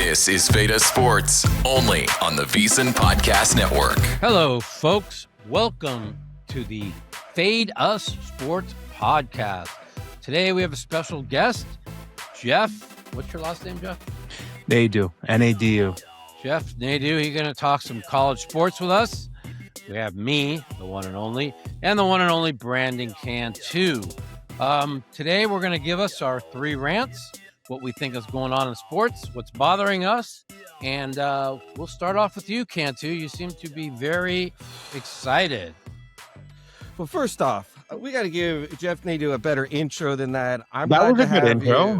This is Veda Sports, only on the VSiN Podcast Network. Hello, folks. Welcome to the Fade Us Sports Podcast. Today we have a special guest, Jeff. What's your last name, Jeff? Nadu, N-A-D-U. Jeff Nadu. He's going to talk some college sports with us. We have me, the one and only, Brandon Cantu. Today we're going to give us our three rants, what we think is going on in sports, what's bothering us, and we'll start off with you, Cantu. You seem to be very excited. Well, first off, we got to give Jeff Nadu a better intro than that. That was a good intro.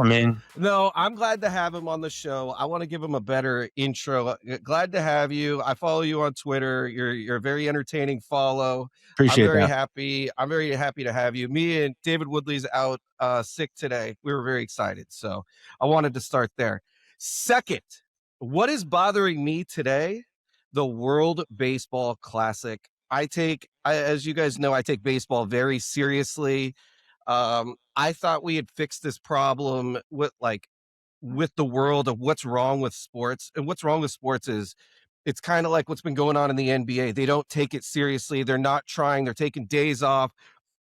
No, I'm glad to have him on the show. I want to give him a better intro. Glad to have you. I follow you on Twitter. You're a very entertaining follow. Appreciate I'm very happy to have you. Me and David Woodley's out sick today. We were very excited, so I wanted to start there. Second, what is bothering me today? The World Baseball Classic. As you guys know, I take baseball very seriously. I thought we had fixed this problem with the world of what's wrong with sports. And what's wrong with sports is it's kind of like what's been going on in the NBA. They don't take it seriously. They're not trying. They're taking days off.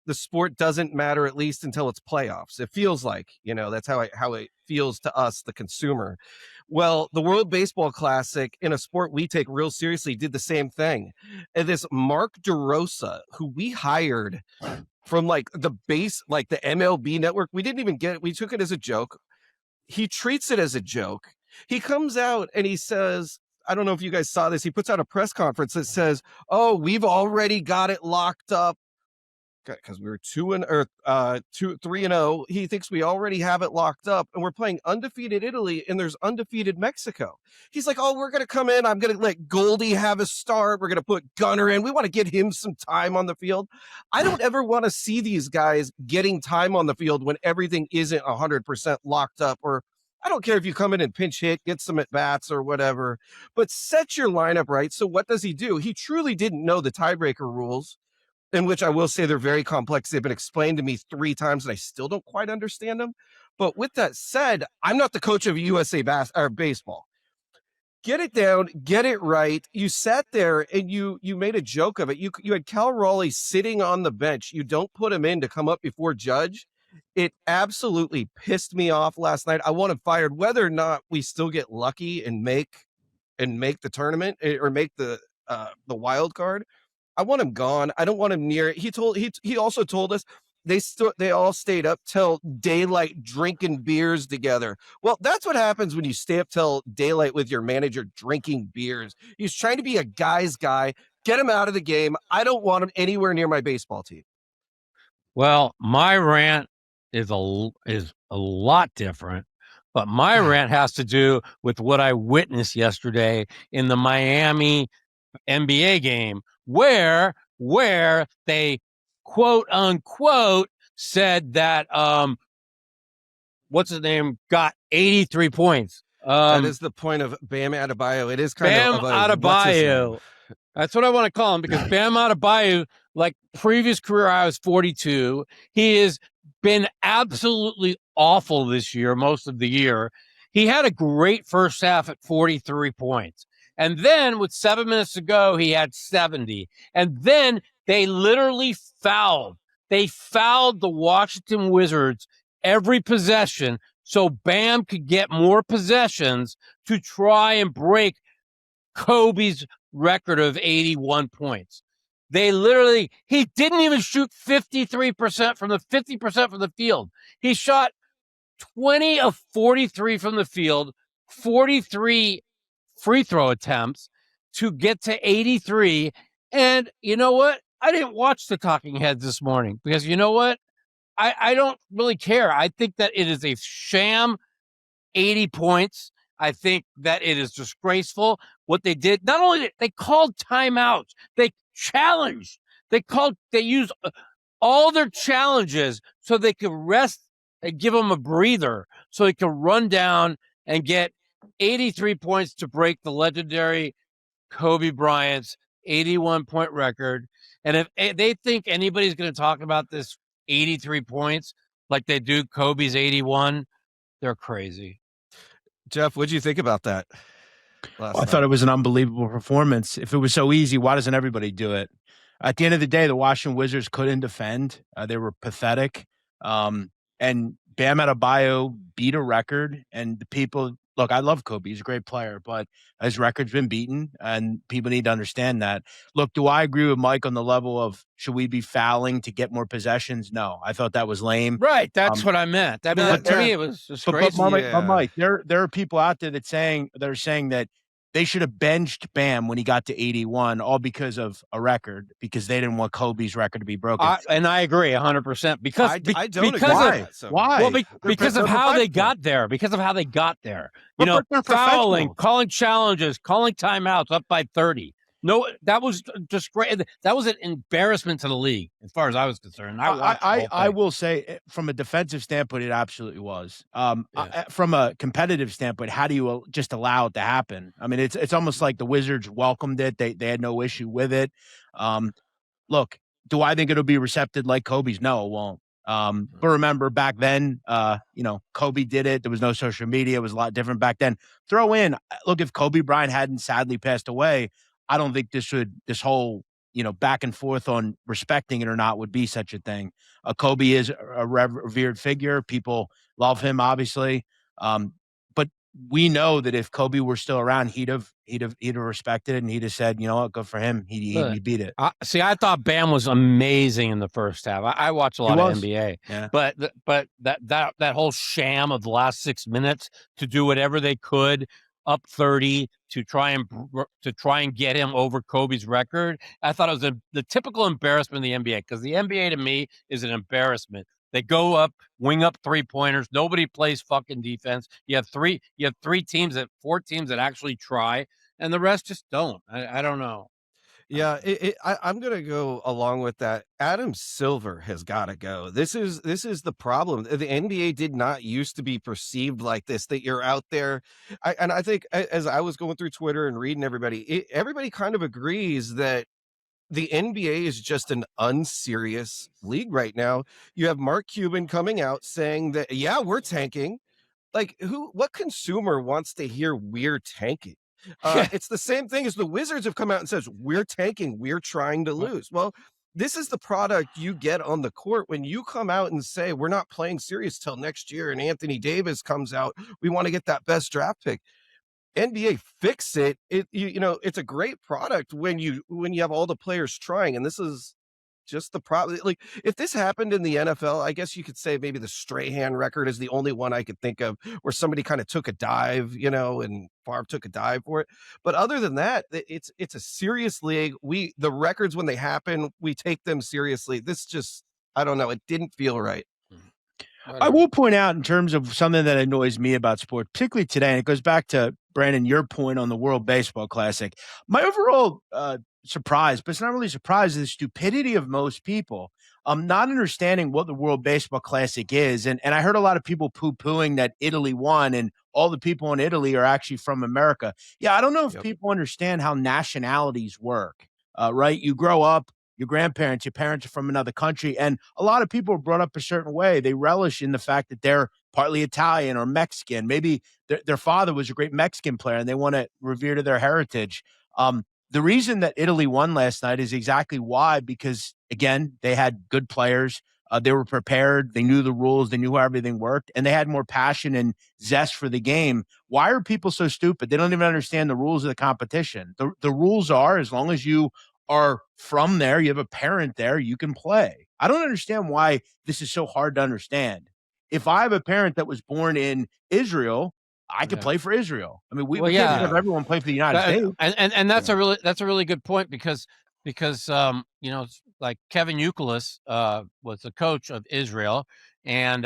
The sport doesn't matter, at least until it's playoffs. It feels like, that's how it feels to us, the consumer. Well, the World Baseball Classic, in a sport we take real seriously, did the same thing. And this Mark DeRosa, who we hired from the MLB network, we didn't even get it. We took it as a joke. He treats it as a joke. He comes out and he says, I don't know if you guys saw this. He puts out a press conference that says, "Oh, we've already got it locked up." Because we were 3-0. He thinks we already have it locked up, and we're playing undefeated Italy, and there's undefeated Mexico. He's like, "Oh, we're gonna come in. I'm gonna let Goldie have a start. We're gonna put Gunnar in. We want to get him some time on the field." I don't ever want to see these guys getting time on the field when everything isn't 100% locked up. Or I don't care if you come in and pinch hit, get some at bats or whatever, but set your lineup right. So what does he do? He truly didn't know the tiebreaker rules, in which I will say they're very complex. They've been explained to me 3 times, and I still don't quite understand them. But with that said, I'm not the coach of USA baseball. Get it down, get it right. You sat there and you made a joke of it. You had Cal Raleigh sitting on the bench. You don't put him in to come up before Judge. It absolutely pissed me off last night. I want him fired, whether or not we still get lucky and make the tournament or make the wild card. I want him gone. I don't want him near it. He also told us they all stayed up till daylight drinking beers together. Well, that's what happens when you stay up till daylight with your manager drinking beers. He's trying to be a guy's guy. Get him out of the game. I don't want him anywhere near my baseball team. Well, my rant is a lot different, but my rant has to do with what I witnessed yesterday in the Miami NBA game, where they quote unquote said that what's his name got 83 points. That is the point of Bam Adebayo. It is kind Bam of Adebayo. That's what I want to call him, because Bam Adebayo, like previous career high was 42. He has been absolutely awful this year, most of the year. He had a great first half at 43 points. And then with 7 minutes to go, he had 70. And then they literally fouled. They fouled the Washington Wizards every possession so Bam could get more possessions to try and break Kobe's record of 81 points. He didn't even shoot 53% from the 50% from the field. He shot 20 of 43 from the field, 43 free throw attempts to get to 83. And you know what? I didn't watch the talking heads this morning because you know what? I don't really care. I think that it is a sham 80 points. I think that it is disgraceful what they did. Not only they called timeouts, they challenged. They used all their challenges so they could rest and give them a breather so they could run down and get 83 points to break the legendary Kobe Bryant's 81-point record. And if they think anybody's going to talk about this 83 points like they do Kobe's 81, they're crazy. Jeff, what'd you think about that last I night? thought it was an unbelievable performance. If it was so easy, why doesn't everybody do it? At the end of the day, the Washington Wizards couldn't defend. They were pathetic. And Bam Adebayo beat a record. And the people, look, I love Kobe. He's a great player, but his record's been beaten, and people need to understand that. Look, do I agree with Mike on the level of should we be fouling to get more possessions? No, I thought that was lame. Right. That's what I meant. I mean, to me, it was just crazy. But Mike, there are people out there that are saying that they should have benched Bam when he got to 81, all because of a record, because they didn't want Kobe's record to be broken. And I agree 100% because I don't because agree. of, Why? Well, because of how they got there. Because of how they got there. You know, they're fouling, professionals. calling challenges, calling timeouts up by 30. No, that was just great. That was an embarrassment to the league, as far as I was concerned. I will say, from a defensive standpoint, it absolutely was. From a competitive standpoint, how do you just allow it to happen? I mean, it's almost like the Wizards welcomed it. They had no issue with it. Look, do I think it'll be recepted like Kobe's? No, it won't. But remember, back then, Kobe did it. There was no social media. It was a lot different back then. Look, if Kobe Bryant hadn't sadly passed away, I don't think this whole, back and forth on respecting it or not would be such a thing. Kobe is a revered figure. People love him, obviously. But we know that if Kobe were still around, he'd have respected it, and he'd have said, you know what, good for him. He beat it. I thought Bam was amazing in the first half. I watch a lot of NBA, but that whole sham of the last 6 minutes to do whatever they could up 30 to try and get him over Kobe's record. I thought it was the typical embarrassment of the NBA, because the NBA to me is an embarrassment. They go up, wing up 3-pointers. Nobody plays fucking defense. You have four teams that actually try, and the rest just don't. I don't know. Yeah, I'm going to go along with that. Adam Silver has got to go. This is the problem. The NBA did not used to be perceived like this, that you're out there. I think as I was going through Twitter and reading everybody kind of agrees that the NBA is just an unserious league right now. You have Mark Cuban coming out saying that, yeah, we're tanking. Like, what consumer wants to hear we're tanking? It's the same thing as the Wizards have come out and says, we're tanking, we're trying to lose. Well, this is the product you get on the court when you come out and say, we're not playing serious till next year, and Anthony Davis comes out, we want to get that best draft pick. NBA, fix it. It's a great product when you have all the players trying, and this is just the problem. Like, if this happened in the NFL, I guess you could say maybe the Strahan record is the only one I could think of where somebody kind of took a dive, and Favre took a dive for it. But other than that, it's a serious league. The records, when they happen, we take them seriously. This just, I don't know. It didn't feel right. I will point out, in terms of something that annoys me about sport, particularly today, and it goes back to, Brandon, your point on the World Baseball Classic. My overall surprise, but it's not really surprise, is the stupidity of most people. Not understanding what the World Baseball Classic is. And I heard a lot of people poo-pooing that Italy won and all the people in Italy are actually from America. Yeah, I don't know if people understand how nationalities work, right? You grow up, your grandparents, your parents are from another country, and a lot of people are brought up a certain way. They relish in the fact that they're partly Italian or Mexican. Maybe their father was a great Mexican player and they want to revere to their heritage. The reason that Italy won last night is exactly why, because, again, they had good players. They were prepared. They knew the rules. They knew how everything worked, and they had more passion and zest for the game. Why are people so stupid? They don't even understand the rules of the competition. The rules are, as long as you are from there, you have a parent there, you can play. I don't understand why this is so hard to understand. If I have a parent that was born in Israel, I could play for Israel. I mean, we can't have everyone play for the United States. And that's a really good point, because like Kevin Youkilis was the coach of Israel, and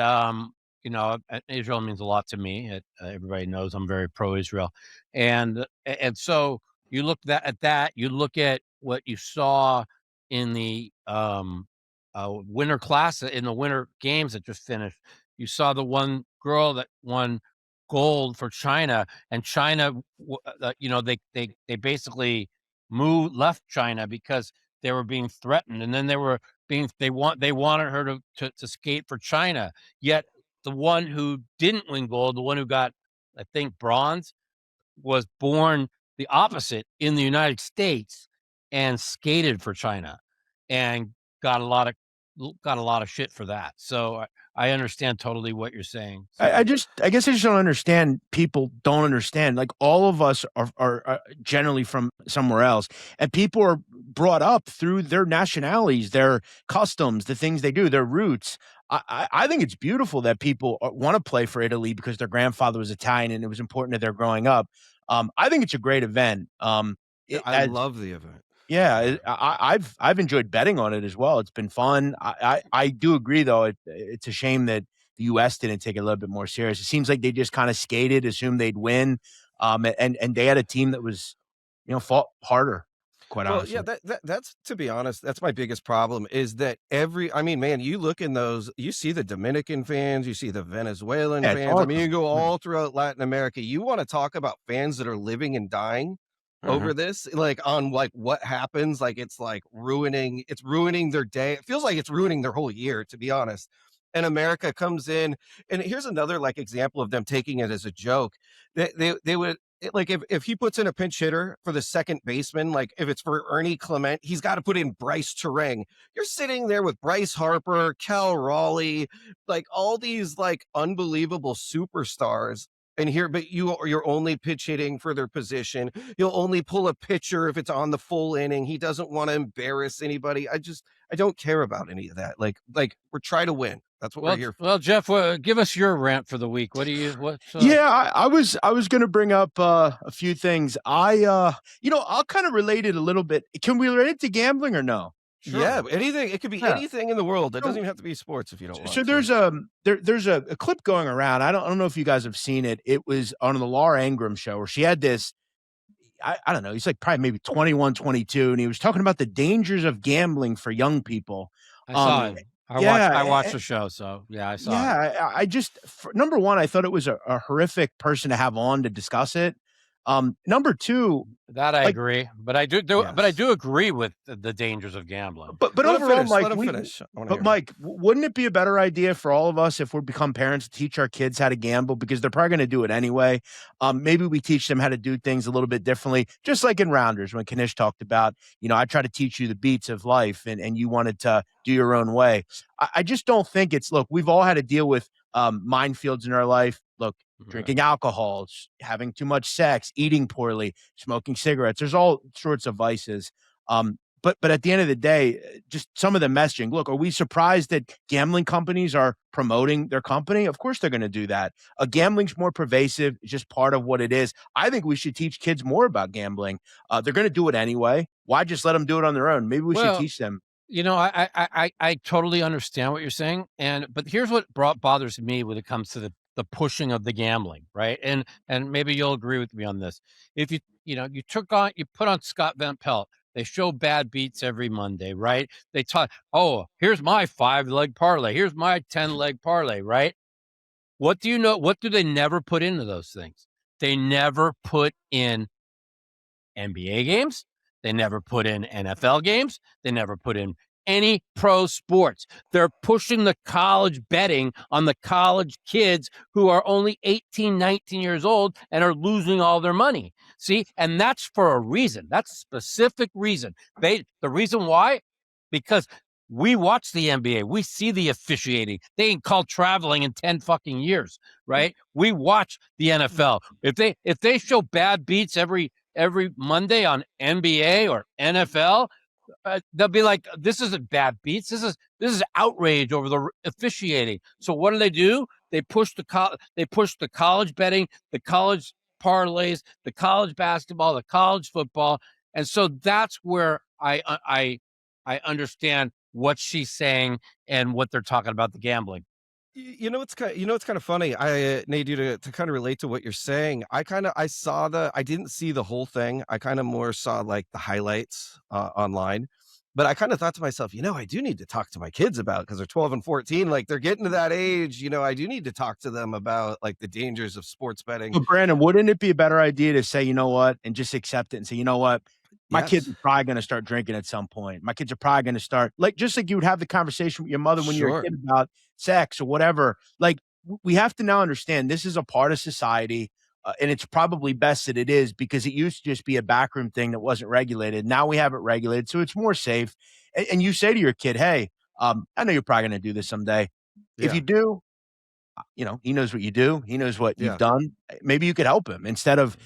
Israel means a lot to me. Everybody knows I'm very pro-Israel, and so you look at that. You look at what you saw in the winter class, in the winter games that just finished. You saw the one girl that won gold for China, and China, they basically left China because they were being threatened, and then they wanted her to skate for China. Yet the one who didn't win gold, the one who got I think bronze, was born the opposite in the United States and skated for China and got a lot of shit for that. So I understand totally what you're saying. So. I guess I just don't understand. People don't understand. Like all of us are generally from somewhere else, and people are brought up through their nationalities, their customs, the things they do, their roots. I think it's beautiful that people want to play for Italy because their grandfather was Italian and it was important to their growing up. I think it's a great event. I love the event. Yeah, I've enjoyed betting on it as well. It's been fun. I do agree though. It's a shame that the U.S. didn't take it a little bit more serious. It seems like they just kind of skated, assumed they'd win, and they had a team that was, fought harder. Quite honestly. Yeah, that's, to be honest, that's my biggest problem is that man, you look in those, you see the Dominican fans, you see the Venezuelan fans. Awesome. I mean, you go all throughout Latin America. You want to talk about fans that are living and dying over this, like on like what happens, like it's ruining their day. It feels like it's ruining their whole year, to be honest. And America comes in, and here's another like example of them taking it as a joke. They would, like if he puts in a pinch hitter for the second baseman, like if it's for Ernie Clement, he's got to put in Bryce Terang. You're sitting there with Bryce Harper, Cal Raleigh, like all these like unbelievable superstars. And here, but you're only pitch hitting for their position. You'll only pull a pitcher if it's on the full inning. He doesn't want to embarrass anybody. I don't care about any of that. Like we're trying to win. That's what we're here for. Well, Jeff, give us your rant for the week. Yeah, I was going to bring up a few things. I'll kind of relate it a little bit. Can we relate it to gambling or no? Sure. Yeah, anything. It could be anything in the world. It doesn't even have to be sports if you don't want so to. There's a clip going around. I don't know if you guys have seen it. It was on the Laura Ingraham show where she had this, I don't know, he's like probably maybe 21, 22, and he was talking about the dangers of gambling for young people. I saw it. I watched the show, so yeah, I saw it. Yeah, I just, number one, I thought it was a horrific person to have on to discuss it. Number two, that I agree, but I do agree with the dangers of gambling. But overall, Mike, wouldn't it be a better idea for all of us if we become parents to teach our kids how to gamble, because they're probably going to do it anyway? Maybe we teach them how to do things a little bit differently, just like in Rounders when Kanish talked about, I try to teach you the beats of life, and you wanted to do your own way. I just don't think look, we've all had to deal with minefields in our life. Look, drinking alcohol, having too much sex, eating poorly, smoking cigarettes. There's all sorts of vices. But at the end of the day, just some of the messaging. Look, are we surprised that gambling companies are promoting their company? Of course they're going to do that. Gambling's more pervasive. It's just part of what it is. I think we should teach kids more about gambling. They're going to do it anyway. Why just let them do it on their own? Maybe we should teach them. I totally understand what you're saying. But here's what bothers me when it comes to the pushing of the gambling, right? And maybe you'll agree with me on this. If you put on Scott Van Pelt, they show bad beats every Monday, right? They talk, here's my 5-leg parlay, here's my 10-leg parlay, right? What do you know? What do they never put into those things? They never put in NBA games. They never put in NFL games. They never put in any pro sports. They're pushing the college betting on the college kids who are only 18, 19 years old and are losing all their money. See, and that's for a reason. That's a specific reason. The reason why? Because we watch the NBA. We see the officiating. They ain't called traveling in 10 fucking years, right? We watch the NFL. If they show bad beats every Monday on NBA or NFL, they'll be like, this isn't bad beats. This is outrage over the officiating. So what do? They push the college betting, the college parlays, the college basketball, the college football, and so that's where I understand what she's saying and what they're talking about, the gambling. It's kind of funny. I need you to kind of relate to what you're saying. I didn't see the whole thing. I kind of more saw like the highlights online, but I kind of thought to myself, I do need to talk to my kids about, because they're 12 and 14, like they're getting to that age. I do need to talk to them about like the dangers of sports betting. But Brandon, wouldn't it be a better idea to say, and just accept it and say, my kids are probably going to start drinking at some point. My kids are probably going to start, just like you would have the conversation with your mother when you were a kid about sex or whatever. Like, we have to now understand this is a part of society. and it's probably best that it is, because it used to just be a backroom thing that wasn't regulated. Now we have it regulated, so it's more safe. And you say to your kid, hey, I know you're probably going to do this someday. If you do, he knows what you do. He knows what you've done. Maybe you could help him instead of,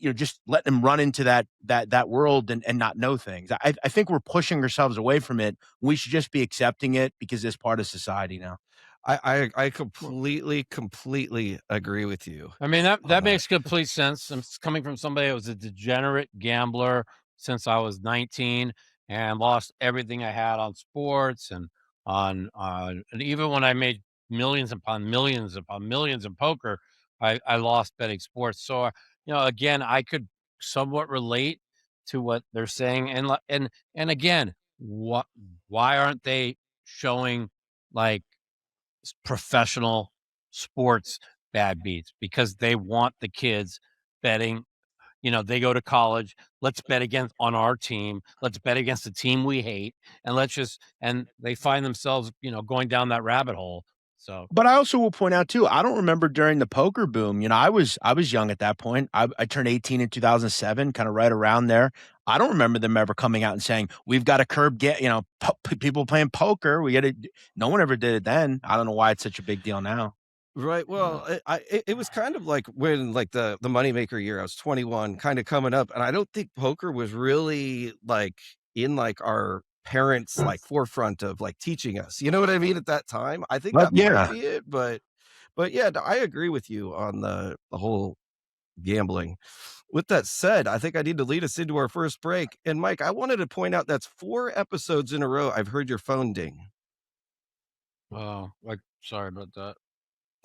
just letting him run into that world and not know things. I think we're pushing ourselves away from it. We should just be accepting it because it's part of society now. I completely agree with you. I mean, that makes complete sense. I'm coming from somebody that was a degenerate gambler since I was 19 and lost everything I had on sports and and even when I made millions upon millions upon millions in poker, I lost betting sports. So, again, I could somewhat relate to what they're saying. And again, why aren't they showing like professional sports bad beats? Because they want the kids betting. They go to college. Let's bet against on our team. Let's bet against the team we hate, and and they find themselves, going down that rabbit hole. So, but I also will point out too, I don't remember during the poker boom. I was young at that point. I turned 18 in 2007, kind of right around there. I don't remember them ever coming out and saying we've got to curb people playing poker. We got to. No one ever did it then. I don't know why it's such a big deal now. Right. Well, it was kind of like when the moneymaker year, I was 21, kind of coming up, and I don't think poker was really in our parents forefront of teaching us. You know what I mean? At that time, I think that might be it. But yeah, I agree with you on the whole gambling. With that said, I think I need to lead us into our first break. And Mike, I wanted to point out that's 4 episodes in a row I've heard your phone ding. Oh, sorry about that.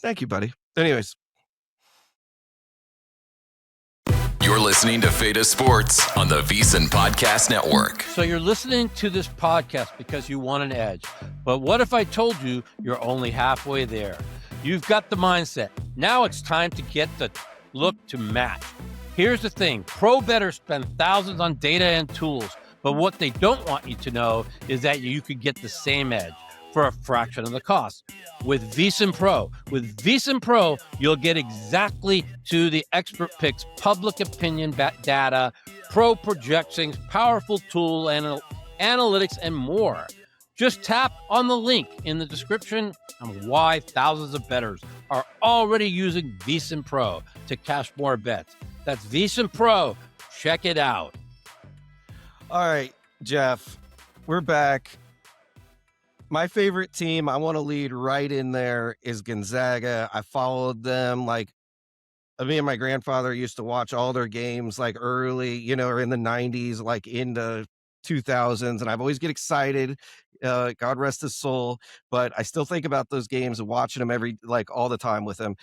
Thank you, buddy. Anyways. You're listening to Feta Sports on the VSiN Podcast Network. So you're listening to this podcast because you want an edge. But what if I told you you're only halfway there? You've got the mindset. Now it's time to get the look to match. Here's the thing. Pro bettors spend thousands on data and tools. But what they don't want you to know is that you could get the same edge for a fraction of the cost with VSiN Pro. With VSiN Pro, you'll get exactly to the expert picks, public opinion data, pro projections, powerful tool analytics, and more. Just tap on the link in the description on why thousands of bettors are already using VSiN Pro to cash more bets. That's VSiN Pro. Check it out. All right, Jeff, we're back. My favorite team, I want to lead right in there, is Gonzaga. I followed them me and my grandfather used to watch all their games early, or in the 90s, into 2000s. And I've always get excited. God rest his soul. But I still think about those games and watching them all the time with them.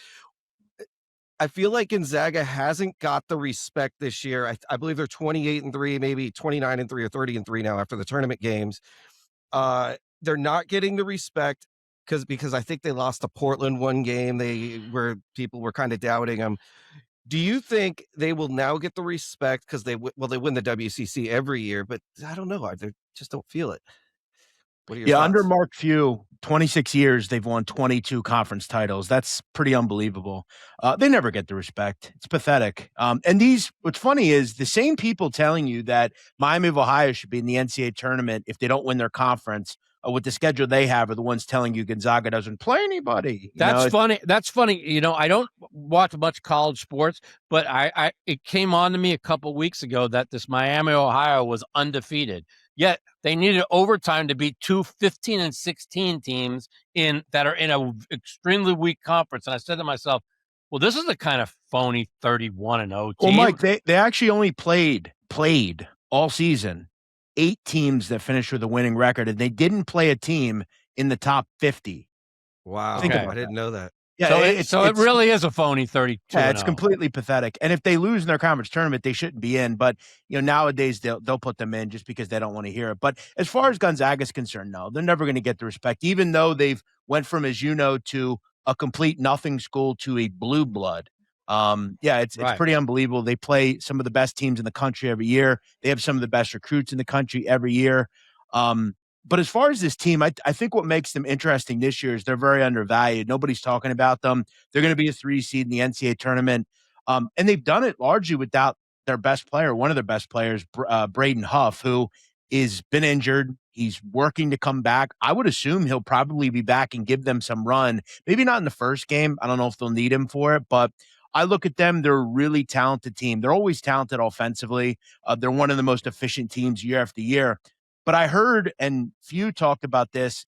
I feel like Gonzaga hasn't got the respect this year. I believe they're 28-3, maybe 29-3 or 30-3 now after the tournament games. They're not getting the respect because I think they lost to Portland one game where people were kind of doubting them. Do you think they will now get the respect because they win the WCC every year, but I don't know. I just don't feel it. What are your thoughts? Under Mark Few, 26 years, they've won 22 conference titles. That's pretty unbelievable. They never get the respect. It's pathetic. What's funny is the same people telling you that Miami of Ohio should be in the NCAA tournament if they don't win their conference with the schedule they have are the ones telling you Gonzaga doesn't play anybody. That's funny. That's funny. I don't watch much college sports, but it came on to me a couple weeks ago that this Miami, Ohio was undefeated. Yet they needed overtime to beat 2 15-16 teams that are in an extremely weak conference. And I said to myself, well, this is a kind of phony 31-0 team. Well, Mike, they actually only played all season 8 teams that finished with a winning record, and they didn't play a team in the top 50. Wow. Okay. I didn't know that. Yeah, it really is a phony 32. Yeah, it's completely pathetic. And if they lose in their conference tournament, they shouldn't be in. But nowadays they'll put them in just because they don't want to hear it. But as far as Gonzaga is concerned, no, they're never going to get the respect, even though they've went from, as you know, to a complete nothing school to a blue blood. It's pretty unbelievable. They play some of the best teams in the country every year. They have some of the best recruits in the country every year. But as far as this team, I think what makes them interesting this year is they're very undervalued. Nobody's talking about them. They're going to be a 3 seed in the NCAA tournament. And they've done it largely without their best player, one of their best players, Braden Huff, who is been injured. He's working to come back. I would assume he'll probably be back and give them some run. Maybe not in the first game. I don't know if they'll need him for it, but I look at them. They're a really talented team. They're always talented offensively. They're one of the most efficient teams year after year. But I heard, and few talked about this,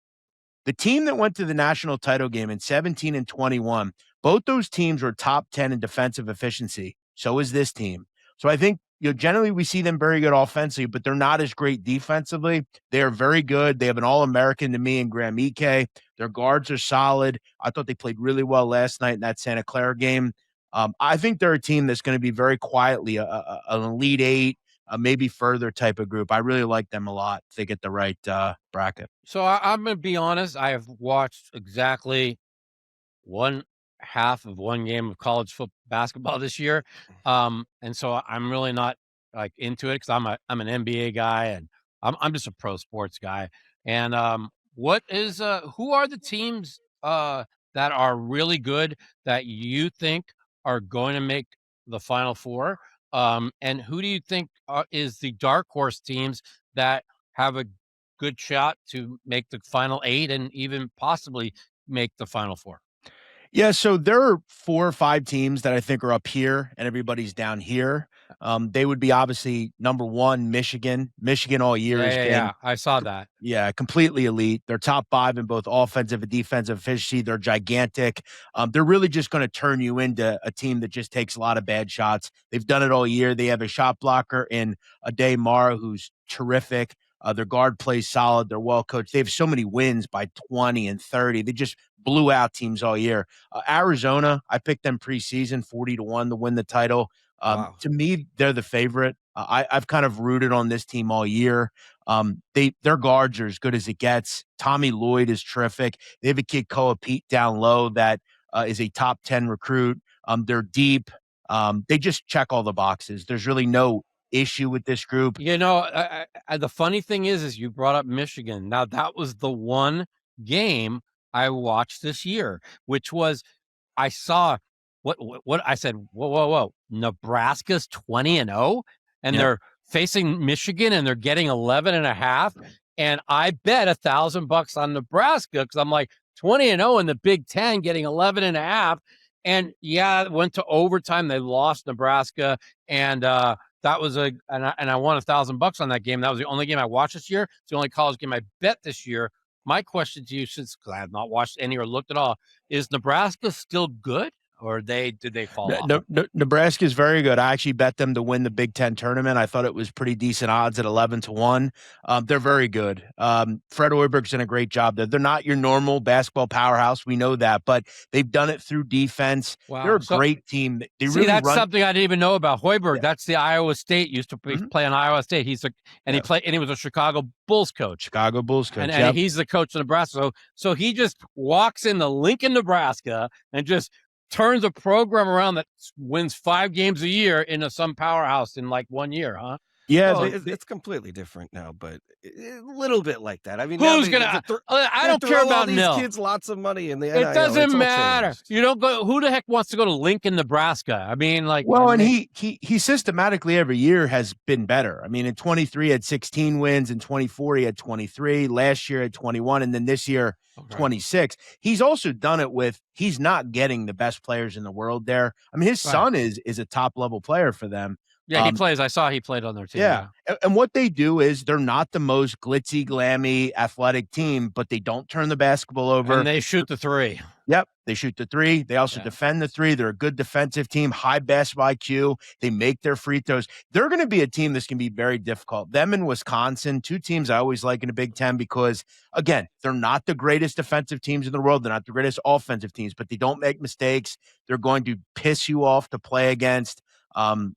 the team that went to the national title game in 17 and 21, both those teams were top 10 in defensive efficiency. So is this team. So I think, generally we see them very good offensively, but they're not as great defensively. They are very good. They have an All-American to me in Graham Ike. Their guards are solid. I thought they played really well last night in that Santa Clara game. I think they're a team that's going to be very quietly an Elite Eight, maybe further type of group. I really like them a lot if they get the right bracket. So I'm going to be honest. I have watched exactly one half of one game of college football basketball this year. And so I'm really not like into it because I'm an NBA guy and I'm just a pro sports guy. And what is who are the teams that are really good that you think are going to make the Final Four? And who do you think is the dark horse teams that have a good shot to make the Final Eight and even possibly make the Final Four? Yeah, so there are 4 or 5 teams that I think are up here and everybody's down here. They would be obviously number 1, Michigan. Michigan all year has been, Yeah, I saw that. Yeah, completely elite. They're top 5 in both offensive and defensive efficiency. They're gigantic. They're really just going to turn you into a team that just takes a lot of bad shots. They've done it all year. They have a shot blocker in Ade Mara who's terrific. Their guard plays solid. They're well coached. They have so many wins by 20 and 30. They just blew out teams all year. Arizona, I picked them preseason 40-1 to win the title. Wow. To me, they're the favorite. I've kind of rooted on this team all year. Their guards are as good as it gets. Tommy Lloyd is terrific. They have a kid, Koa Pete, down low that is a top 10 recruit. They're deep. They just check all the boxes. There's really no issue with this group. The funny thing is you brought up Michigan. Now that was the one game I watched this year, which was I saw what I said. Whoa! Nebraska's 20-0, and they're facing Michigan, and they're getting 11.5. And I bet $1,000 on Nebraska because I'm like 20-0 in the Big Ten, getting 11.5. And yeah, it went to overtime. They lost Nebraska, and that was and I won $1,000 on that game. That was the only game I watched this year. It's the only college game I bet this year. My question to you, since I have not watched any or looked at all, is Nebraska still good? Or did they fall off? Nebraska is very good. I actually bet them to win the Big Ten tournament. I thought it was pretty decent odds at 11-1. They're very good. Fred Hoiberg's done a great job there. They're not your normal basketball powerhouse. We know that, but they've done it through defense. Wow. They're a great team. That's something I didn't even know about Hoiberg. Yeah. That's the Iowa State. Used to play on Iowa State. He was a Chicago Bulls coach. And he's the coach of Nebraska. So he just walks into Lincoln, Nebraska, and just turns a program around that wins 5 games a year into some powerhouse in like 1 year, huh? Yeah, it's completely different now, but a little bit like that. I mean, who's gonna? I don't care about these kids lots of money in the NIL. It doesn't matter. You don't go. Who the heck wants to go to Lincoln, Nebraska? I mean, like, he systematically every year has been better. I mean, in 23 had 16 wins, in 24 he had 23. Last year had 21, and then this year 26. He's also done it with. He's not getting the best players in the world there. I mean, his son is a top level player for them. Yeah, he plays. I saw he played on their team. Yeah. And what they do is they're not the most glitzy, glammy, athletic team, but they don't turn the basketball over. And they shoot the 3. Yep. They shoot the 3. They also defend the 3. They're a good defensive team, high basketball IQ. They make their free throws. They're going to be a team that's going to be very difficult. Them and Wisconsin, 2 teams I always like in the Big Ten because, again, they're not the greatest defensive teams in the world. They're not the greatest offensive teams, but they don't make mistakes. They're going to piss you off to play against. And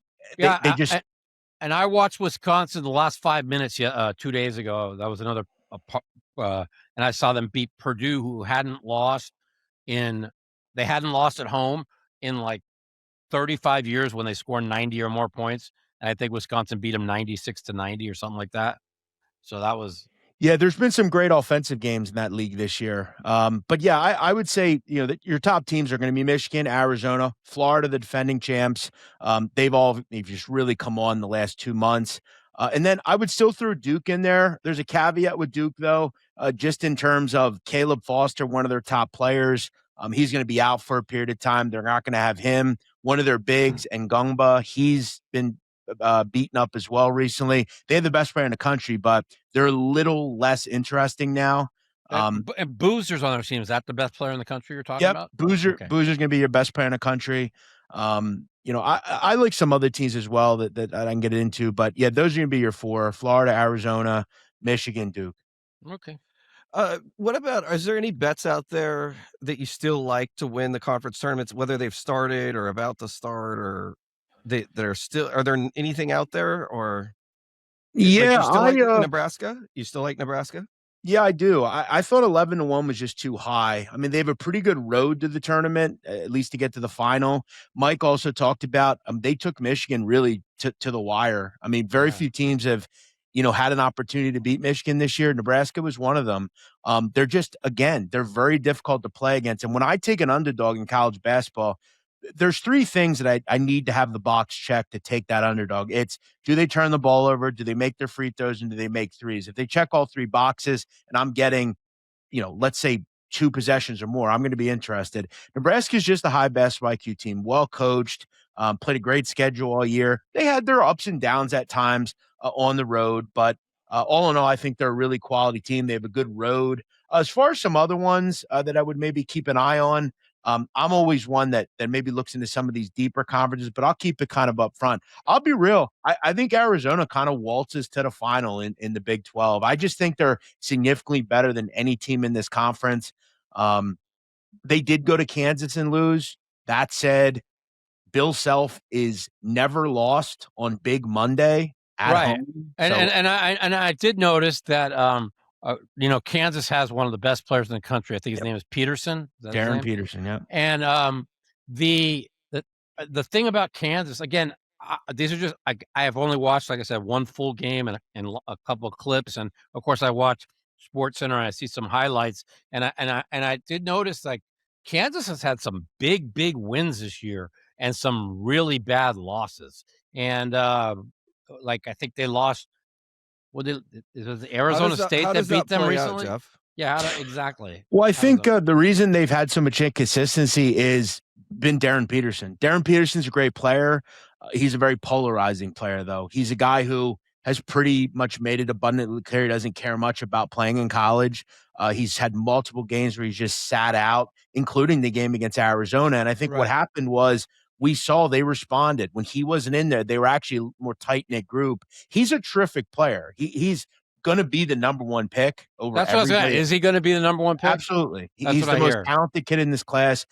I watched Wisconsin the last 5 minutes 2 days ago. That was another and I saw them beat Purdue, who hadn't lost at home in like 35 years when they scored 90 or more points. And I think Wisconsin beat them 96-90 or something like that. So that was Yeah, there's been some great offensive games in that league this year. But yeah, I would say, that your top teams are going to be Michigan, Arizona, Florida, the defending champs. They've just really come on the last 2 months. And then I would still throw Duke in there. There's a caveat with Duke, though, just in terms of Caleb Foster, one of their top players. He's going to be out for a period of time. They're not going to have him. One of their bigs, Ngungba, he's been beaten up as well recently. They have the best player in the country, but they're a little less interesting now. And Boozer's on their team. Is that the best player in the country you're talking about? Boozer's going to be your best player in the country. I like some other teams as well that I can get into, but yeah, those are going to be your 4: Florida, Arizona, Michigan, Duke. Okay. What about, is there any bets out there that you still like to win the conference tournaments, whether they've started or about to start, or are there anything out there, or Yeah, you still like Nebraska? You still like Nebraska? Yeah, I do. I thought 11-1 was just too high. I mean, they have a pretty good road to the tournament, at least to get to the final. Mike also talked about they took Michigan really to the wire. I mean, very few teams have, had an opportunity to beat Michigan this year. Nebraska was one of them. They're just, again, they're very difficult to play against. And when I take an underdog in college basketball, there's 3 things that I need to have the box checked to take that underdog. It's, do they turn the ball over? Do they make their free throws? And do they make threes? If they check all 3 boxes and I'm getting, let's say 2 possessions or more, I'm going to be interested. Nebraska's just a high basketball IQ team, well coached, played a great schedule all year. They had their ups and downs at times on the road, but all in all, I think they're a really quality team. They have a good road. As far as some other ones that I would maybe keep an eye on, I'm always one that maybe looks into some of these deeper conferences, but I'll keep it kind of up front. I'll be real. I think Arizona kind of waltzes to the final in the Big 12. I just think they're significantly better than any team in this conference. They did go to Kansas and lose. That said, Bill Self is never lost on Big Monday at home. And I did notice that Kansas has one of the best players in the country. I think his name is Peterson. Darren Peterson, yeah. And the thing about Kansas, again, these are just I have only watched, like I said, one full game and a couple of clips, and of course I watch Sports Center and I see some highlights, and I did notice like Kansas has had some big wins this year and some really bad losses, and like I think they lost. Well, it was Arizona State that beat them recently. Jeff? Yeah, exactly. Well, I think the reason they've had so much inconsistency is been Darren Peterson. Darren Peterson's a great player. He's a very polarizing player, though. He's a guy who has pretty much made it abundantly clear he doesn't care much about playing in college. He's had multiple games where he's just sat out, including the game against Arizona. And I think what happened was we saw they responded. When he wasn't in there, they were actually a more tight-knit group. He's a terrific player. He's going to be the number 1 pick over That's what I was saying. Is he going to be the number 1 pick? Absolutely. He's the most talented kid in this class.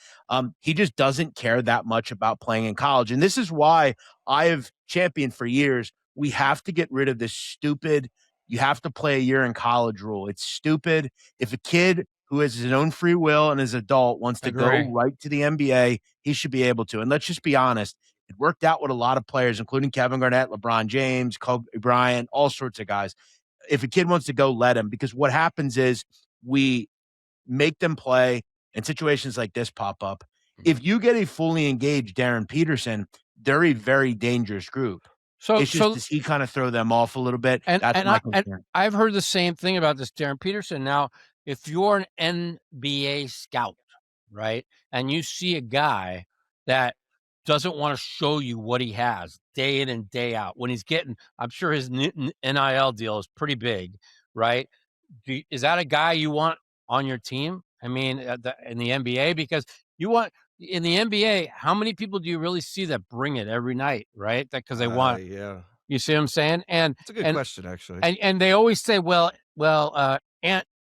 He just doesn't care that much about playing in college. And this is why I have championed for years. We have to get rid of this stupid, you have to play a year in college rule. It's stupid. If a kid who has his own free will and is an adult wants to go right to the NBA, he should be able to. And let's just be honest. It worked out with a lot of players, including Kevin Garnett, LeBron James, Kobe Bryant, all sorts of guys. If a kid wants to go, let him, because what happens is we make them play and situations like this pop up. If you get a fully engaged Darren Peterson, they're a very dangerous group. So it's just, does he kind of throw them off a little bit? That's my concern. And I've heard the same thing about this Darren Peterson. Now, if you're an NBA scout, right, and you see a guy that doesn't want to show you what he has day in and day out, when he's getting, I'm sure his NIL deal is pretty big, right? Is that a guy you want on your team? I mean, in the NBA, because you want in the NBA, how many people do you really see that bring it every night, right? That because they want, you see what I'm saying? And it's a good question, actually. And they always say, well,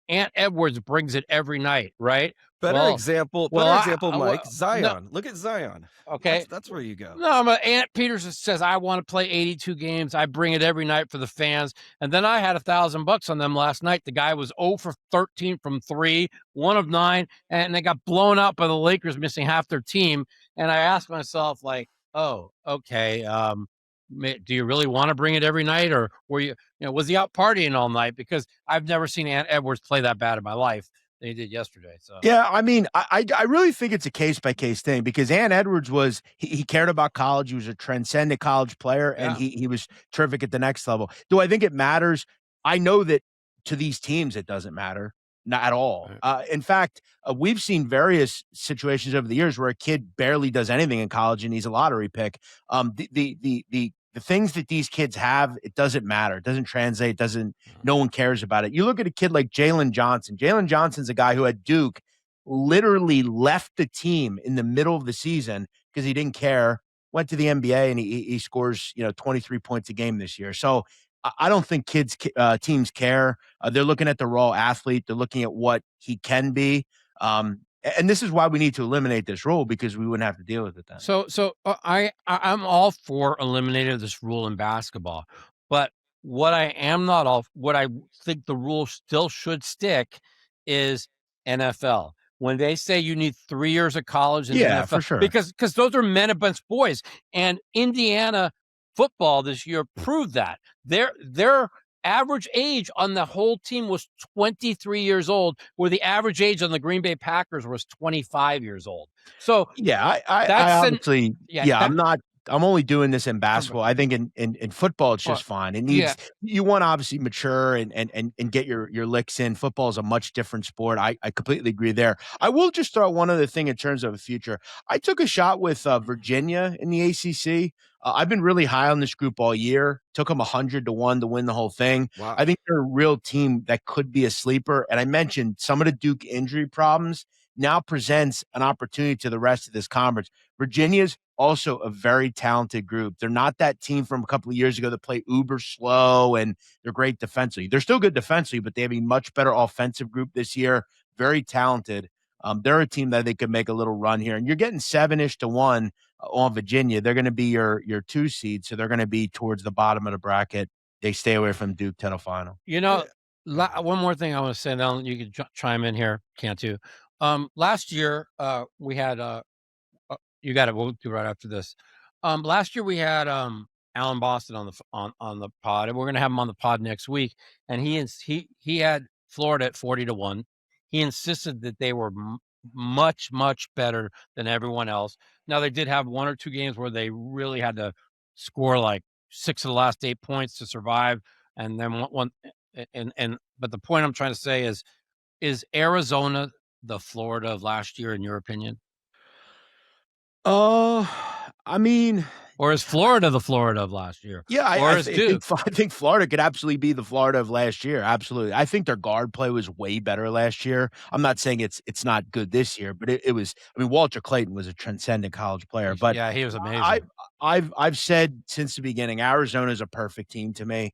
Ant Edwards brings it every night, right? Better example, Mike. Zion. No, look at Zion. Okay. That's where you go. No, Ant Peterson says, I want to play 82 games. I bring it every night for the fans. And then I had $1,000 on them last night. The guy was 0 for 13 from 3, 1 of 9, and they got blown out by the Lakers, missing half their team. And I asked myself, like, oh, okay. do you really want to bring it every night, or was he out partying all night? Because I've never seen Ant Edwards play that bad in my life than he did yesterday. So yeah, I mean, I really think it's a case by case thing, because Ant Edwards he cared about college. He was a transcendent college player, and he was terrific at the next level. Do I think it matters? I know that to these teams it doesn't matter. Not at all. In fact, we've seen various situations over the years where a kid barely does anything in college and he's a lottery pick. The things that these kids have, it doesn't matter. It doesn't translate. No one cares about it. You look at a kid like Jalen Johnson. Jalen Johnson's a guy who at Duke literally left the team in the middle of the season because he didn't care. Went to the NBA and he scores 23 points a game this year. So I don't think teams care. They're looking at the raw athlete. They're looking at what he can be. And this is why we need to eliminate this rule, because we wouldn't have to deal with it then. So I'm all for eliminating this rule in basketball, but what I think the rule still should stick is NFL. When they say you need 3 years of college in the NFL, for sure, because those are men against boys, and Indiana football this year proved that their average age on the whole team was 23 years old, where the average age on the Green Bay Packers was 25 years old. So I'm only doing this in basketball. I think in football it's just fine. It needs you want to obviously mature and get your licks in. Football is a much different sport. I completely agree there. I will just throw out one other thing in terms of the future. I took a shot with Virginia in the ACC. I've been really high on this group all year. Took them 100-1 to win the whole thing. Wow. I think they're a real team that could be a sleeper. And I mentioned some of the Duke injury problems now presents an opportunity to the rest of this conference. Virginia's also a very talented group. They're not that team from a couple of years ago that play uber slow and they're great defensively. They're still good defensively, but they have a much better offensive group this year. Very talented. They're a team that they could make a little run here. And you're getting 7-1 on Virginia. They're going to be your 2 seed, so they're going to be towards the bottom of the bracket. They stay away from Duke title final. One more thing I want to say, then you can chime in here, Cantu. Last year, we had you got it. We'll do right after this. Last year we had Alan Boston on the pod, and we're going to have him on the pod next week. And he had Florida at 40-1. He insisted that they were much, much better than everyone else. Now, they did have 1 or 2 games where they really had to score like 6 of the last 8 points to survive. And then but the point I'm trying to say is Arizona the Florida of last year, in your opinion? I mean, or is Florida the Florida of last year? Yeah, I think Florida could absolutely be the Florida of last year. Absolutely. I think their guard play was way better last year. I'm not saying it's not good this year, but it was. I mean, Walter Clayton was a transcendent college player, but yeah, he was amazing. I've said since the beginning, Arizona is a perfect team to me.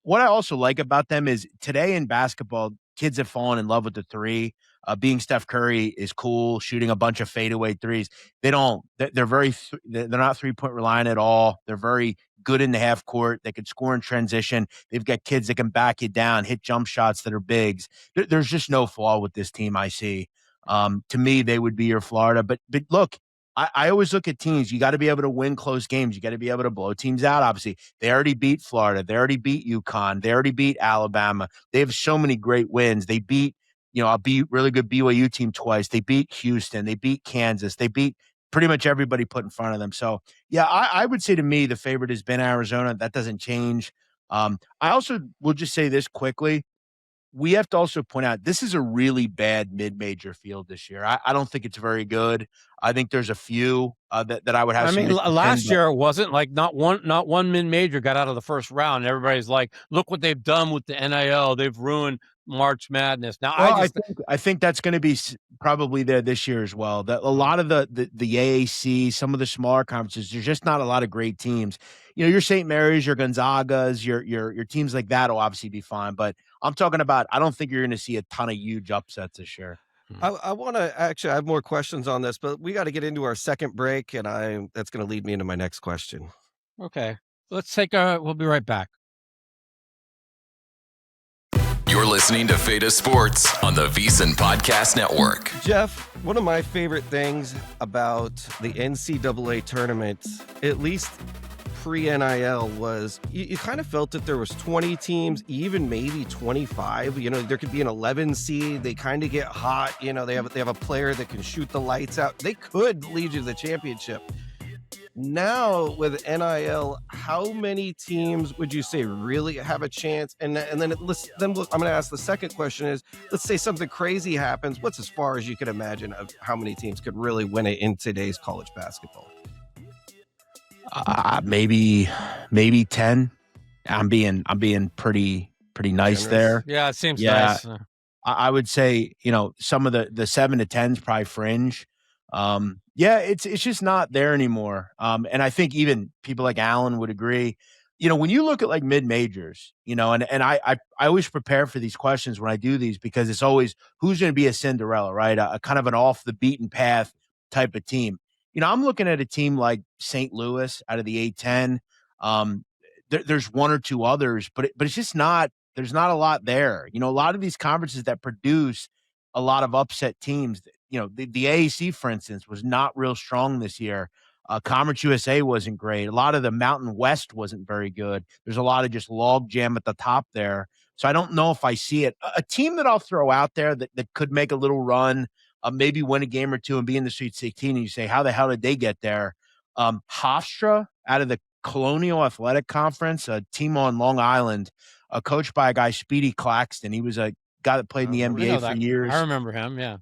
What I also like about them is today in basketball, kids have fallen in love with the three. Being Steph Curry is cool, shooting a bunch of fadeaway threes. They're not 3-point reliant at all. They're very good in the half court. They can score in transition. They've got kids that can back you down, hit jump shots that are bigs. There's just no flaw with this team I see. To me, they would be your Florida. But look, I always look at teams. You got to be able to win close games. You got to be able to blow teams out, obviously. They already beat Florida. They already beat UConn. They already beat Alabama. They have so many great wins. They beat a really good BYU team twice. They beat Houston. They beat Kansas. They beat pretty much everybody put in front of them. So, yeah, I would say to me the favorite has been Arizona. That doesn't change. I also will just say this quickly. We have to also point out this is a really bad mid-major field this year. I don't think it's very good. I think there's a few that I would have. I mean, last year it wasn't like not one mid-major got out of the first round. Everybody's like, look what they've done with the NIL. They've ruined March Madness. Now, I think that's going to be probably there this year as well. That a lot of the AAC, some of the smaller conferences, there's just not a lot of great teams. Your St. Mary's, your Gonzagas, your teams like that will obviously be fine. But I'm talking about, I don't think you're going to see a ton of huge upsets this year. I want to actually, I have more questions on this, but we got to get into our second break, and that's going to lead me into my next question. Okay, let's take we'll be right back. You're listening to Feta Sports on the VSiN Podcast Network. Jeff, one of my favorite things about the NCAA tournament, at least pre-NIL was you kind of felt that there was 20 teams, even maybe 25. You know, there could be an 11 seed. They kind of get hot. You know, they have a player that can shoot the lights out. They could lead you to the championship. Now with NIL, how many teams would you say really have a chance? And then I'm going to ask the second question is, let's say something crazy happens. What's as far as you could imagine of how many teams could really win it in today's college basketball? Maybe 10. I'm being pretty nice Generous. there. Yeah, it seems nice. I would say, you know, some of the 7 to 10s probably fringe. It's just not there anymore. And I think even people like Alan would agree. You know, when you look at like mid majors, you know, and I always prepare for these questions when I do these, because it's always who's going to be a Cinderella, right? A kind of an off the beaten path type of team. You know, I'm looking at a team like St. Louis out of the A10. There's one or two others, but it's just not. There's not a lot there. You know, a lot of these conferences that produce a lot of upset teams. You know, the AAC, for instance, was not real strong this year. Conference USA wasn't great. A lot of the Mountain West wasn't very good. There's a lot of just log jam at the top there. So I don't know if I see it. A team that I'll throw out there that could make a little run, maybe win a game or two and be in the Sweet 16, and you say, how the hell did they get there? Hofstra out of the Colonial Athletic Conference, a team on Long Island, coached by a guy, Speedy Claxton. He was a guy that played in the NBA for years. I remember him, yeah.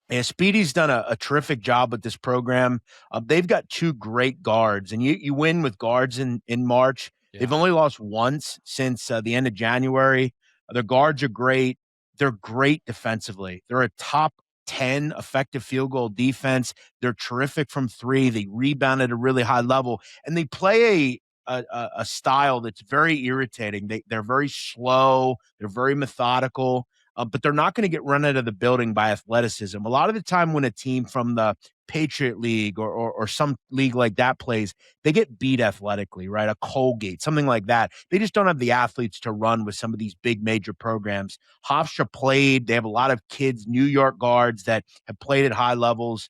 And Speedy's done a terrific job with this program. They've got 2 great guards, and you win with guards in March. Yeah. They've only lost once since the end of January. Their guards are great. They're great defensively. They're a top 10 effective field goal defense. They're terrific from 3. They rebound at a really high level, and they play a style that's very irritating. They're very slow. They're very methodical. But they're not going to get run out of the building by athleticism. A lot of the time when a team from the Patriot League or some league like that plays, they get beat athletically, right? A Colgate, something like that. They just don't have the athletes to run with some of these big major programs. Hofstra played. They have a lot of kids, New York guards that have played at high levels.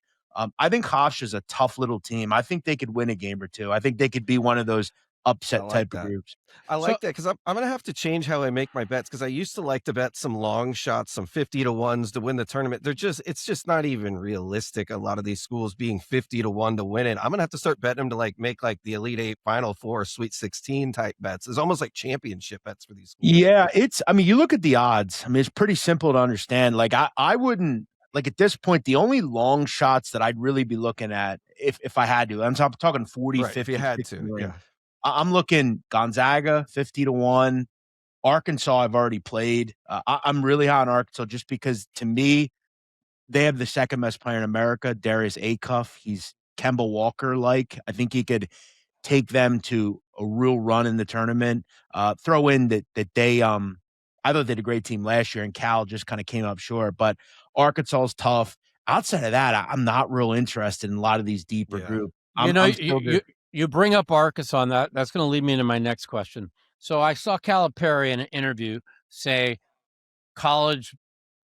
I think Hofstra's a tough little team. I think they could win a game or two. I think they could be one of those upset type of groups. I like that because I'm going to have to change how I make my bets, because I used to like to bet some long shots, some 50 to 1s to win the tournament. It's just not even realistic. A lot of these schools being 50 to 1 to win it. I'm going to have to start betting them to like make like the Elite 8, Final 4, Sweet 16 type bets. It's almost like championship bets for these schools. Yeah, you look at the odds. I mean, it's pretty simple to understand. Like I wouldn't, like at this point, the only long shots that I'd really be looking at if I had to, I'm talking 40, right, 50. If you had to, yeah. I'm looking Gonzaga 50 to 1. Arkansas, I've already played. I'm really high on Arkansas just because, to me, they have the second best player in America, Darius Acuff. He's Kemba Walker-like. I think he could take them to a real run in the tournament. Throw in that they I thought they had a great team last year, and Cal just kind of came up short. But Arkansas is tough. Outside of that, I'm not real interested in a lot of these deeper groups. You bring up Arkansas, and that's going to lead me into my next question. So I saw Calipari in an interview say college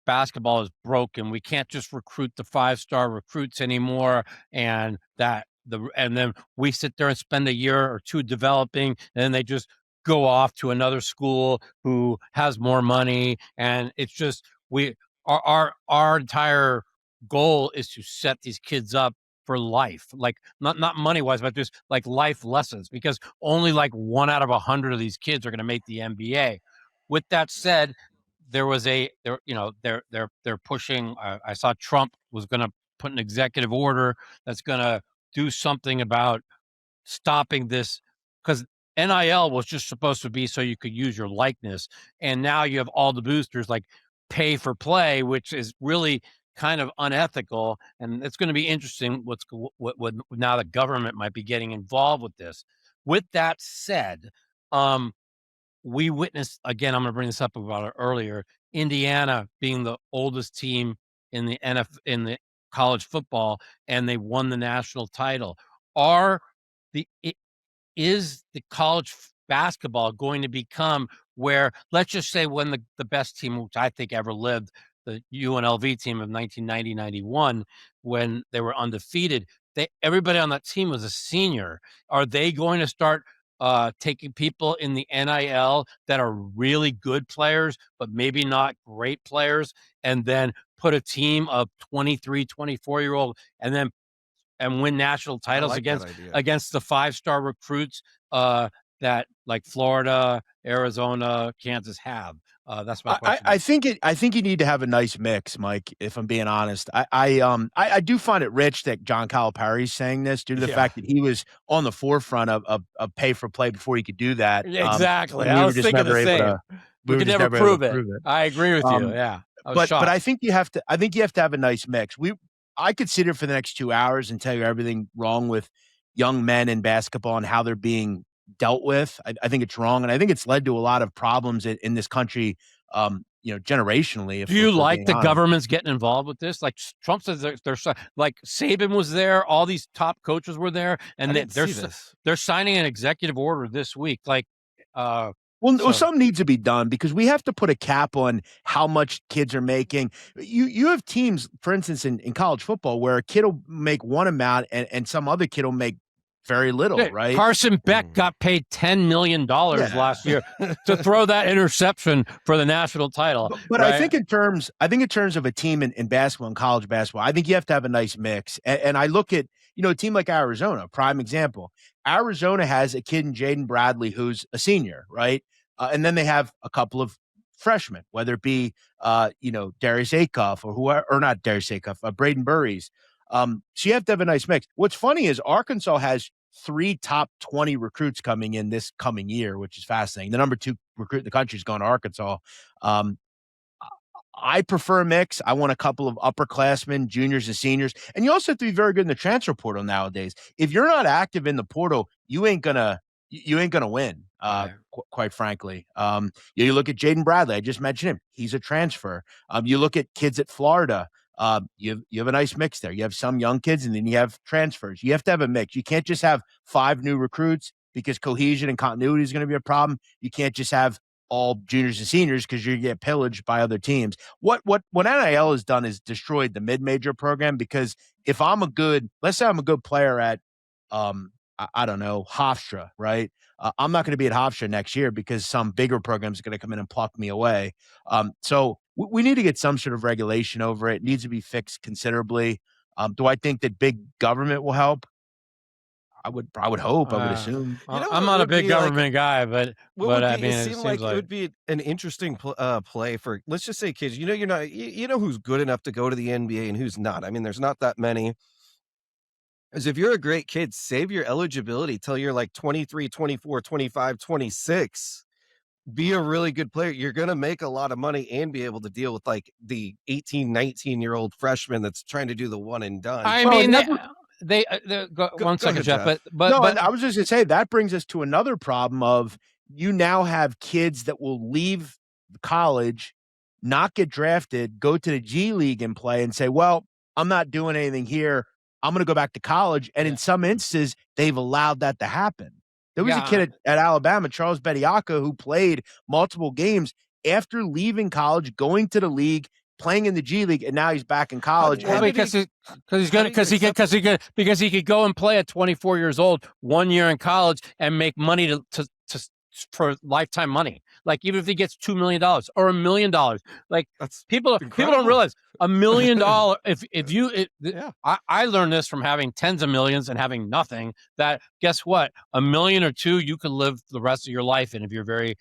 basketball is broken. We can't just recruit the 5-star recruits anymore, and then we sit there and spend a year or two developing, and then they just go off to another school who has more money, and it's just our entire goal is to set these kids up for life, like not money wise, but just like life lessons, because only like 1 out of 100 of these kids are going to make the NBA. With that said, they're pushing. I saw Trump was going to put an executive order that's going to do something about stopping this, because NIL was just supposed to be so you could use your likeness, and now you have all the boosters like pay for play, which is really kind of unethical, and it's going to be interesting what now the government might be getting involved with this. With that said, we witnessed, again, I'm going to bring this up about it earlier, Indiana being the oldest team in the in the college football, and they won the national title. Is the college basketball going to become where, let's just say, when the best team, which I think ever lived, the UNLV team of 1990-91, when they were undefeated, everybody on that team was a senior. Are they going to start taking people in the NIL that are really good players, but maybe not great players, and then put a team of 23, 24-year-old and win national titles against the 5-star recruits that like Florida, Arizona, Kansas have. That's my question. I think you need to have a nice mix, Mike. If I'm being honest, I do find it rich that John Calipari's saying this due to the fact that he was on the forefront of pay for play before he could do that. Exactly. I was thinking the same. We could never prove it. I agree with you. Yeah. But I think you have to. I think you have to have a nice mix. I could sit here for the next 2 hours and tell you everything wrong with young men in basketball and how they're being dealt with. I think it's wrong, and I think it's led to a lot of problems in this country. Generationally. Do you like the government's getting involved with this? Like Trump says, they're like Saban was there, all these top coaches were there, and they're signing an executive order this week. Like, something needs to be done because we have to put a cap on how much kids are making. You have teams, for instance, in college football where a kid will make one amount and some other kid will make very little, right? Carson Beck got paid $10 million last year to throw that interception for the national title. But right? I think in terms of a team in basketball and college basketball, I think you have to have a nice mix. And I look at, a team like Arizona, prime example. Arizona has a kid in Jaden Bradley who's a senior, right? And then they have a couple of freshmen, whether it be, Darius Acuff or not Darius Acuff, Braden Burries. So you have to have a nice mix. What's funny is Arkansas has 3 top 20 recruits coming in this coming year, which is fascinating. The number 2 recruit in the country is going to Arkansas. I prefer a mix. I want a couple of upperclassmen, juniors and seniors. And you also have to be very good in the transfer portal nowadays. If you're not active in the portal, you ain't gonna win, quite frankly. You look at Jaden Bradley. I just mentioned him. He's a transfer. You look at kids at Florida. You have a nice mix there. You have some young kids, and then you have transfers. You have to have a mix. You can't just have 5 new recruits because cohesion and continuity is going to be a problem. You can't just have all juniors and seniors because you're going to get pillaged by other teams. What NIL has done is destroyed the mid-major program because if let's say I'm a good player at, I don't know, Hofstra, right? I'm not going to be at Hofstra next year because some bigger program is going to come in and pluck me away. So we need to get some sort of regulation over it. It needs to be fixed considerably. Do I think that big government will help? I would hope. I would assume. I'm not a big government guy, but I mean, it seems like it would be an interesting play for, let's just say, kids. You're not. You know who's good enough to go to the NBA and who's not. I mean, there's not that many. Because if you're a great kid, save your eligibility till you're like 23, 24, 25, 26. Be a really good player. You're going to make a lot of money and be able to deal with like the 18, 19-year-old freshman that's trying to do the one and done. I mean, one second, Jeff. But I was just going to say that brings us to another problem of you now have kids that will leave college, not get drafted, go to the G League and play and say, well, I'm not doing anything here. I'm going to go back to college. And in some instances, they've allowed that to happen. There was a kid at Alabama, Charles Bediako, who played multiple games after leaving college, going to the league, playing in the G League, and now he's back in college. Because he could go and play at 24 years old, 1 year in college, and make money for lifetime money. Like even if he gets $2 million or $1 million, like people don't realize $1 million. I learned this from having tens of millions and having nothing. That guess what, $1 million or $2 million, you can live the rest of your life in if you're very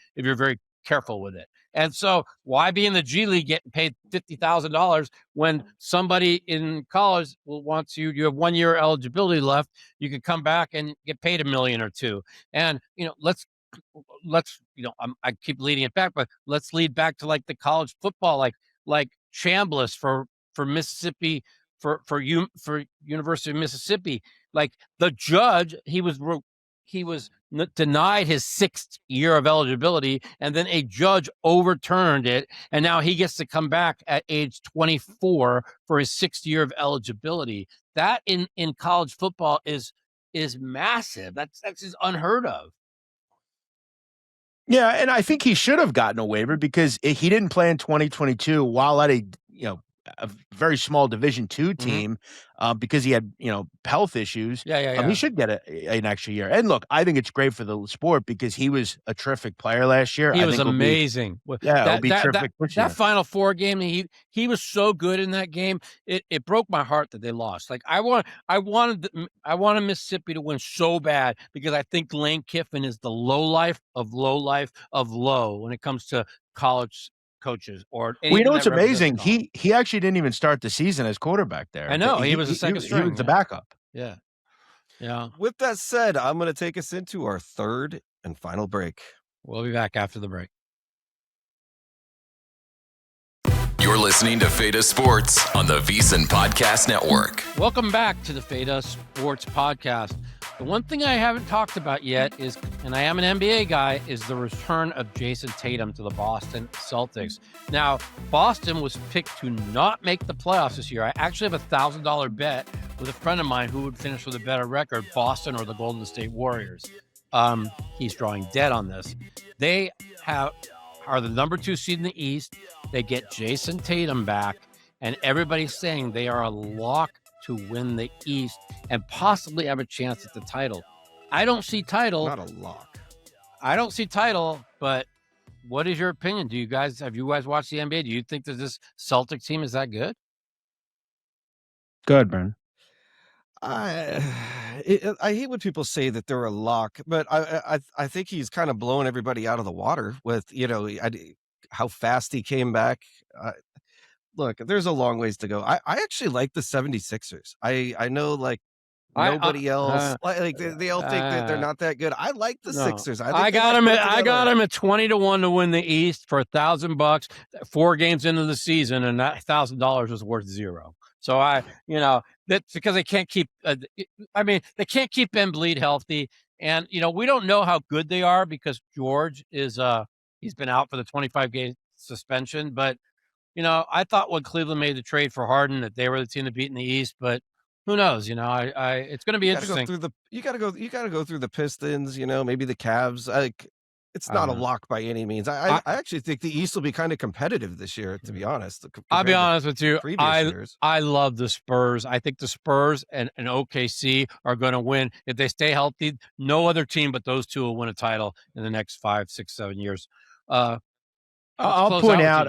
careful with it. And so why be in the G League getting paid $50,000 when somebody in college wants you have 1 year eligibility left, you can come back and get paid $1 million or $2 million. And let's I keep leading it back, but let's lead back to like the college football, like Chambliss for Mississippi, for University of Mississippi. Like the judge, he was denied his 6th year of eligibility, and then a judge overturned it, and now he gets to come back at age 24 for his 6th year of eligibility. That in college football is massive. That's just unheard of. Yeah, and I think he should have gotten a waiver because he didn't play in 2022 while at a very small Division II team because he had, health issues. He should get an extra year. And look, I think it's great for the sport because he was a terrific player last year. He I was think amazing. it'll be terrific this year. That Final Four game, he was so good in that game. It broke my heart that they lost. Like I wanted Mississippi to win so bad because I think Lane Kiffin is the low life of low when it comes to college coaches or what's amazing? He actually didn't even start the season as quarterback there. I know he was the second string. He was the backup. Yeah. With that said, I'm going to take us into our third and final break. We'll be back after the break. You're listening to Feda Sports on the VSiN Podcast Network. Welcome back to the Feda Sports Podcast. The one thing I haven't talked about yet is, and I am an NBA guy, is the return of Jason Tatum to the Boston Celtics. Now, Boston was picked to not make the playoffs this year. I actually have a $1,000 bet with a friend of mine who would finish with a better record, Boston or the Golden State Warriors. He's drawing dead on this. They are the number 2 seed in the East. They get Jason Tatum back, and everybody's saying they are a lock to win the East and possibly have a chance at the title. I don't see title. Not a lock. I don't see title, but what is your opinion? Have you guys watched the NBA? Do you think that this Celtic team is that good? Good, man. I hate when people say that they're a lock, but I think he's kind of blowing everybody out of the water with, how fast he came back. Look, there's a long ways to go. I actually like the 76ers. I know nobody else they all think that they're not that good. I like the Sixers. I got him at 20 to 1 to win the East for $1,000, 4 games into the season, and that $1,000 was worth 0. So that's because they can't keep. They can't keep Embiid healthy, and we don't know how good they are because George is he's been out for the 25-game suspension. But I thought when Cleveland made the trade for Harden that they were the team to beat in the East, but who knows? It's going to be interesting. You got to go through the Pistons. Maybe the Cavs. It's not a lock by any means. I actually think the East will be kind of competitive this year, to be honest. I'll be honest with you. Years. I love the Spurs. I think the Spurs and OKC are going to win. If they stay healthy, no other team but those two will win a title in the next 5, 6, 7 years. I'll point out,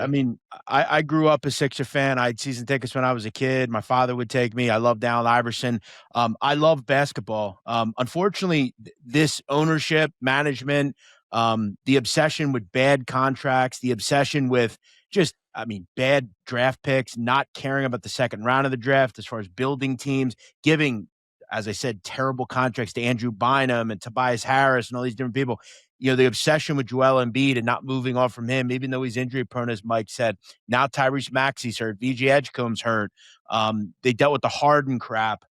I grew up a Sixer fan. I had season tickets when I was a kid. My father would take me. I loved Allen Iverson. I love basketball. Unfortunately, this ownership, management, the obsession with bad contracts, the obsession with bad draft picks, not caring about the second round of the draft as far as building teams, giving, as I said, terrible contracts to Andrew Bynum and Tobias Harris and all these different people. The obsession with Joel Embiid and not moving on from him, even though he's injury prone, as Mike said. Now Tyrese Maxey's hurt. VJ Edgecombe's hurt. They dealt with the Harden crap.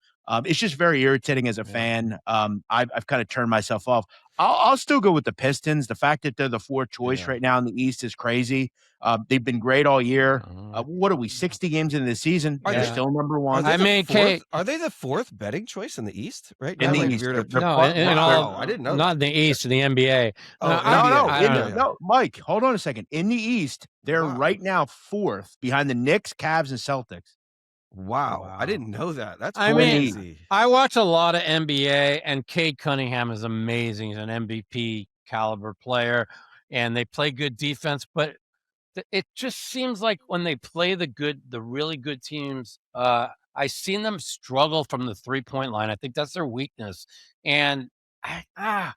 It's just very irritating as a fan. I've kind of turned myself off. I'll still go with the Pistons. The fact that they're the 4th choice right now in the East is crazy. They've been great all year. What are we, 60 games into the season? They're still number 1. Are they the 4th betting choice in the East right now? In the East. I didn't know. Not in the East, in the NBA. No, Mike, hold on a second. In the East, they're right now 4th behind the Knicks, Cavs, and Celtics. Wow. I didn't know that. That's crazy. I watch a lot of NBA, and Cade Cunningham is amazing. He's an MVP caliber player, and they play good defense. But it just seems like when they play the really good teams, I've seen them struggle from the 3-point line. I think that's their weakness. And I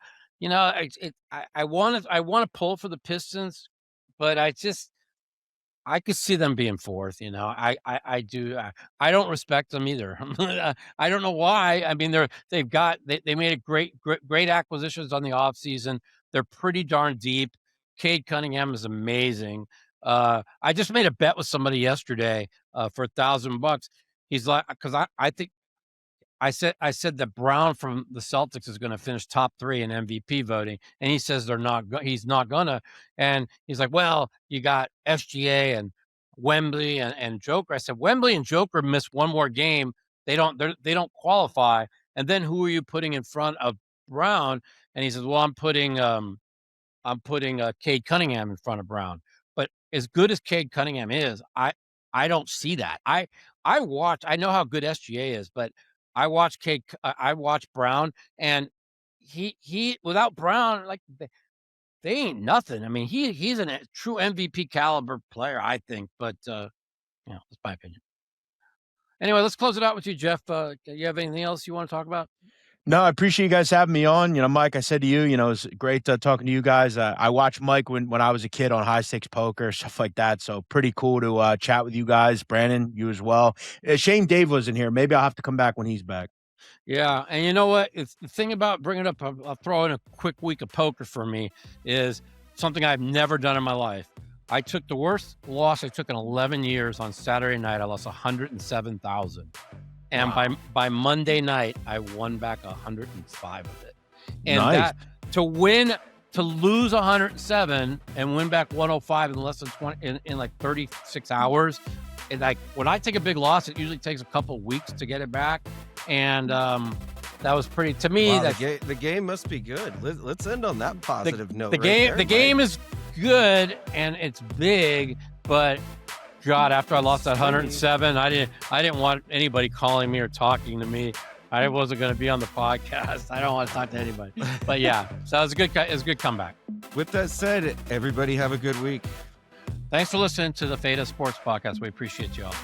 want to pull for the Pistons, but I could see them being 4th. I do. I don't respect them either. I don't know why. They made great acquisitions on the offseason. They're pretty darn deep. Cade Cunningham is amazing. I just made a bet with somebody yesterday for $1,000. He's like, because I think I said that Brown from the Celtics is going to finish top 3 in MVP voting, and he says he's not gonna. And he's like, well, you got SGA and Wembley and Joker. I said, Wembley and Joker miss one more game. They don't qualify. And then who are you putting in front of Brown? And he says, well, I'm putting Cade Cunningham in front of Brown. But as good as Cade Cunningham is, I don't see that. I know how good SGA is, but I watch Brown, and he without Brown, like they ain't nothing. I mean, he's a true MVP caliber player, I think, but that's my opinion. Anyway, let's close it out with you, Jeff. You have anything else you want to talk about? No, I appreciate you guys having me on. Mike, I said to you, it's great talking to you guys. I watched Mike when I was a kid on high stakes poker, stuff like that. So pretty cool to chat with you guys. Brandon, you as well. Shame Dave wasn't here. Maybe I'll have to come back when he's back. Yeah, and you know what? It's the thing about bringing up, I'll throw in a quick week of poker for me, is something I've never done in my life. I took the worst loss I took in 11 years on Saturday night. I lost $107,000. And wow. by Monday night, I won back 105 of it. And nice. to lose 107 and win back 105 in less than 20 in like 36 hours. And like when I take a big loss, it usually takes a couple of weeks to get it back. And that was pretty, to me. Wow, the game must be good. Let's end on that positive note. The game is good and it's big, but God, after I lost that 107, I didn't want anybody calling me or talking to me. I wasn't going to be on the podcast. I don't want to talk to anybody. But yeah, so it was a good comeback. With that said, everybody have a good week. Thanks for listening to the Feta Sports Podcast. We appreciate you all.